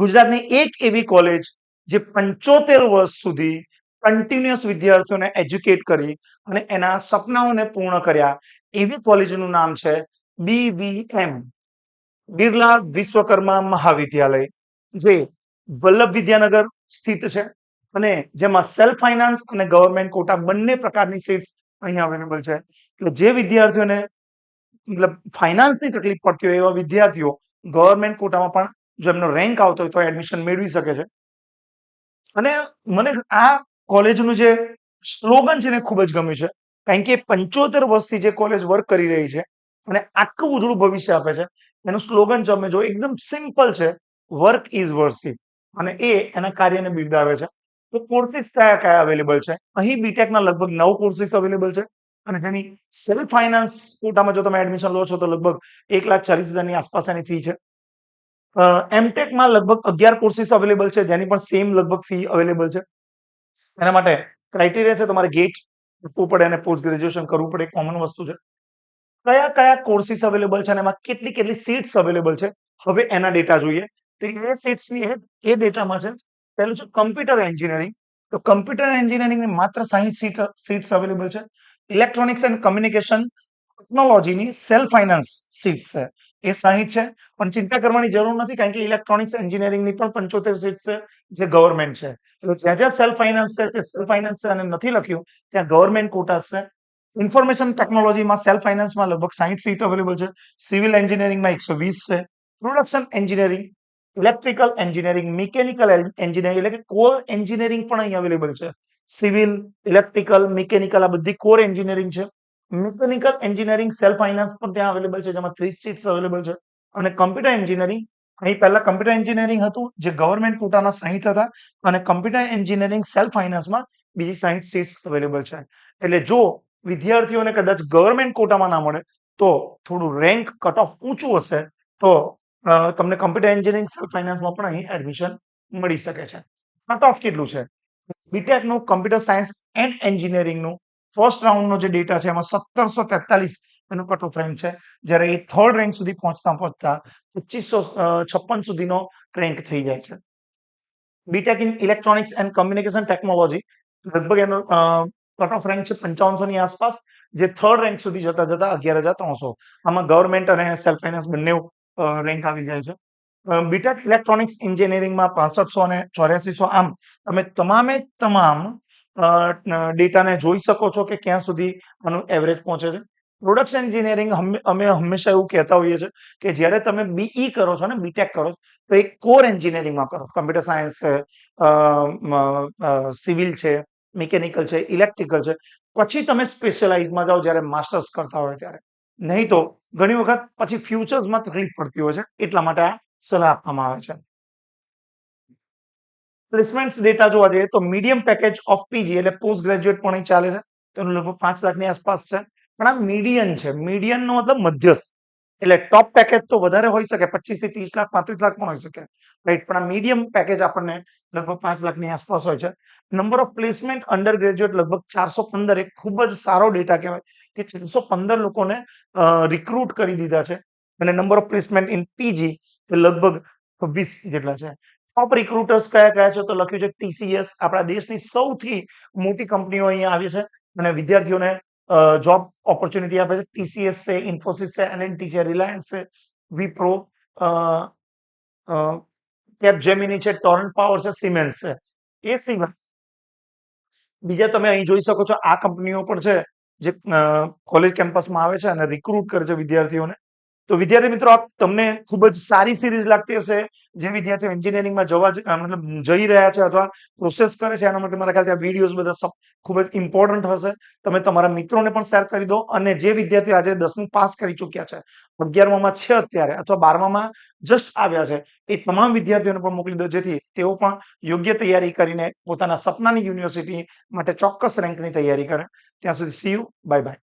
ગુજરાતની એક એવી કોલેજ જે 75 વર્ષ સુધી કન્ટિન્યુઅસ વિદ્યાર્થીઓને એજ્યુકેટ કરી અને એના સપનાઓને પૂર્ણ કર્યા, એવી કોલેજનું નામ છે BVM, બિરલા વિશ્વકર્મા મહાવિદ્યાલય, જે વલ્લભ વિદ્યાનગર સ્થિત છે અને જેમાં સેલ્ફ ફાઇનાન્સ અને ગવર્મેન્ટ કોટા બંને પ્રકારની સીટ્સ અહીંયા અવેલેબલ છે. એટલે જે વિદ્યાર્થીઓને મતલબ ફાઇનાન્સની તકલીફ પડતી હોય એવા વિદ્યાર્થીઓ ગવર્મેન્ટ કોટામાં પણ જો એમનો રેન્ક આવતો હોય તો એડમિશન મેળવી શકે છે. અને મને આ કોલેજનું જે સ્લોગન છે ને ખૂબ જ ગમ્યું છે, કારણ કે 75 વર્ષથી જે કોલેજ વર્ક કરી રહી છે અને આટલું ઉજળું ભવિષ્ય આપે છે. એનું સ્લોગન તમે જો એકદમ સિમ્પલ છે, વર્ક ઇઝ વર્સિટ, અને એ એના કાર્યને બિરદાવે છે. તો કોર્સિસ કયા કયા અવેલેબલ છે? અહીં બીટેકના લગભગ 9 કોર્સિસ અવેલેબલ છે અને જેની સેલ્ફ ફાઇનાન્સ કોટામાં જો તમે એડમિશન લો છો તો લગભગ 1,40,000 ની આસપાસ એની ફી છે. એમટેકમાં લગભગ 11 કોર્સિસ અવેલેબલ છે, જેની પણ સેમ લગભગ ફી અવેલેબલ છે. એના માટે ક્રાઇટેરિયા છે તમારે ગેટ આપવું પડે અને પોસ્ટ ગ્રેજ્યુએશન કરવું પડે, કોમન વસ્તુ છે. કયા કયા કોર્સિસ અવેલેબલ છે અને એમાં કેટલી કેટલી સીટ્સ અવેલેબલ છે, હવે એના ડેટા જોઈએ. તો એ સીટ્સની એ ડેટામાં છે. પહેલું છે કમ્પ્યુટર એન્જિનિયરિંગ. તો કમ્પ્યુટર એન્જિનિયરિંગની માત્ર 60 સીટ્સ અવેલેબલ છે. ઇલેક્ટ્રોનિક્સ એન્ડ કમ્યુનિકેશન ટેકનોલોજીની સેલ્ફ ફાઇનાન્સ સીટ્સ છે, એ 60 છે. પણ ચિંતા કરવાની જરૂર નથી, કારણ કે ઇલેક્ટ્રોનિક્સ એન્જિનિયરિંગની પણ 75 સીટ્સ છે, જે ગવર્મેન્ટ છે. એટલે જ્યાં જ્યાં સેલ્ફ ફાઇનાન્સ છે તે સેલ્ફ ફાઇનાન્સ છે અને નથી લખ્યું ત્યાં ગવર્મેન્ટ કોટા છે. ઇન્ફોર્મેશન ટેકનોલોજીમાં સેલ્ફ ફાઇનાન્સમાં લગભગ 60 સીટ અવેલેબલ છે. સિવિલ એન્જિનિયરિંગમાં 120 છે. Production engineering, electrical engineering, mechanical engineering એટલે કે કોર એન્જિનિયરિંગ પણ અહીં અવેલેબલ છે. સિવિલ, ઇલેક્ટ્રિકલ, મિકેનિકલ આ બધી કોર એન્જિનિયરિંગ છે. મિકેનિકલ એન્જિનિયરિંગ સેલ્ફ ફાઇનાન્સ પણ ત્યાં અવેલેબલ છે, જેમાં 30 સીટ્સ અવેલેબલ છે. અને કમ્પ્યુટર એન્જિનિયરિંગ, અહીં પહેલા કમ્પ્યુટર એન્જિનિયરિંગ હતું જે ગવર્મેન્ટ કોટાના 60 હતા, અને કમ્પ્યુટર એન્જિનિયરિંગ સેલ્ફ ફાઇનાન્સમાં બીજી 60 સીટ્સ અવેલેબલ છે. એટલે જો વિદ્યાર્થીઓને કદાચ ગવર્મેન્ટ કોટામાં ના મળે તો થોડું રેન્ક કટ ઓફ ઊંચું હશે તો તમને કમ્પ્યુટર એન્જિનિયરિંગ સેલ્ફ ફાઇનાન્સમાં પણ અહીં એડમિશન મળી શકે છે. કટ ઓફ કેટલું છે? બીટેકનું કમ્પ્યુટર સાયન્સ એન્ડ એન્જિનિયરિંગનું ફર્સ્ટ રાઉન્ડનો જે ડેટા છે એમાં 1743 એનો કટ ઓફ રેન્ક છે, જ્યારે એ થર્ડ રેન્ક સુધી પહોંચતા 2556 સુધીનો રેન્ક થઈ જાય છે. BTech in electronics and communication technology લગભગ એનો કટ ઓફ રેન્ક છે 5500 ની આસપાસ, જે થર્ડ રેન્ક સુધી જતા જતા 11,300. આમાં ગવર્મેન્ટ અને સેલ્ફ ફાઇનાન્સ બંને રેન્ક આવી જાય છે. બીટેક ઇલેક્ટ્રોનિક્સ એન્જિનિયરિંગમાં 6500 અને 8400. આમ તમે તમામે તમામ ડેટાને જોઈ શકો છો કે ક્યાં સુધી આનું એવરેજ પહોંચે છે. પ્રોડક્શન એન્જિનિયરિંગ અમે હંમેશા એવું કહેતા હોઈએ છીએ કે જ્યારે તમે બીઈ કરો છો ને બીટેક કરો છો તો એક કોર એન્જિનિયરિંગમાં કરો, કમ્પ્યુટર સાયન્સ છે, સિવિલ છે, મિકેનિકલ છે, ઇલેક્ટ્રિકલ છે, પછી તમે સ્પેશિયલાઇઝમાં જાઓ જ્યારે માસ્ટર્સ કરતા હોય ત્યારે. નહીં તો ઘણી વખત પછી ફ્યુચર્સમાં તકલીફ પડતી હોય છે, એટલા માટે આ સલાહ આપવામાં આવે છે. પ્લેસમેન્ટ ડેટા જોવા જઈએ તો મીડિયમ પેકેજ ઓફ પીજી એટલે પોસ્ટ ગ્રેજ્યુએટ પણ અહીં ચાલે છે, તેનું લગભગ 5 લાખની આસપાસ છે. પણ આ મીડિયન છે, મીડિયનનો મતલબ મધ્યસ્થ. એટલે ટોપ પેકેજ તો વધારે હોઈ શકે, 25 થી 30 લાખ 35 લાખ પણ હોઈ શકે, રાઈટ. પણ આ મીડિયમ પેકેજ આપણને લગભગ 5 લાખની આસપાસ હોય છે. Number of placement under graduate લગભગ 415, એક ખૂબ જ સારો ડેટા કહેવાય કે 415 લોકોને રિક્રુટ કરી દીધા છે. અને number of placement in PG લગભગ 20 જેટલા છે. ટોપ રિક્રુટર્સ કયા કયા છે તો લખ્યું છે ટીસીએસ, આપણા દેશની સૌથી મોટી કંપનીઓ અહીંયા આવી છે અને વિદ્યાર્થીઓને જોબ ઓપોર્ચ્યુનિટી આપે છે. ટીસીએસ છે, ઇન્ફોસિસ છે, એલએનટી છે, રિલાયન્સ છે, વિપ્રો, કેપજેમિની છે, ટોરન્ટ પાવર છે, સિમેન્સ છે. એ સિવાય બીજા તમે અહીં જોઈ શકો છો આ કંપનીઓ પણ છે જે કોલેજ કેમ્પસમાં આવે છે અને રિક્રુટ કરે છે વિદ્યાર્થીઓને. તો વિદ્યાર્થી મિત્રો, આ તમને ખૂબ જ સારી સિરીઝ લાગતી હશે. જે વિદ્યાર્થીઓ એન્જિનિયરિંગમાં મતલબ જઈ રહ્યા છે અથવા પ્રોસેસ કરે છે, એના માટે મારા ખ્યાલથી આ વિડીયોઝ બધા ખૂબ જ ઇમ્પોર્ટન્ટ હશે. તમે તમારા મિત્રોને પણ શેર કરી દો. અને જે વિદ્યાર્થીઓ આજે 10મું પાસ કરી ચૂક્યા છે, 11મામાં છે અત્યારે, અથવા 12મામાં જસ્ટ આવ્યા છે, એ તમામ વિદ્યાર્થીઓને પણ મોકલી દો, જેથી તેઓ પણ યોગ્ય તૈયારી કરીને પોતાના સપનાની યુનિવર્સિટી માટે ચોક્કસ રેન્કની તૈયારી કરે. ત્યાં સુધી સી યુ, બાય બાય.